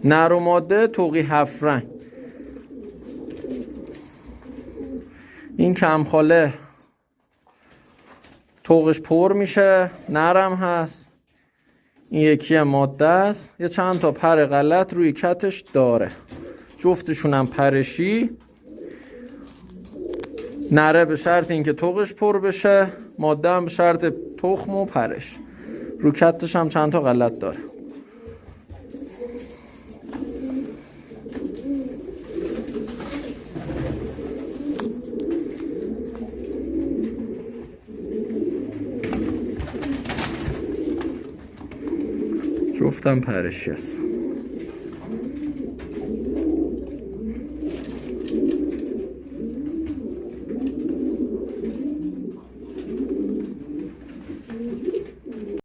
نر و ماده توقی 7 رنگ. این کمخاله توقش پر میشه، نرم هست. این یکی ماده است، یه چند تا پر غلط روی کتش داره. جفتشون هم پرشی. نره به شرط اینکه توقش پر بشه، ماده هم به شرط تخم و پرش. رو کتش هم چند تا غلط داره. جفتم پرشی است.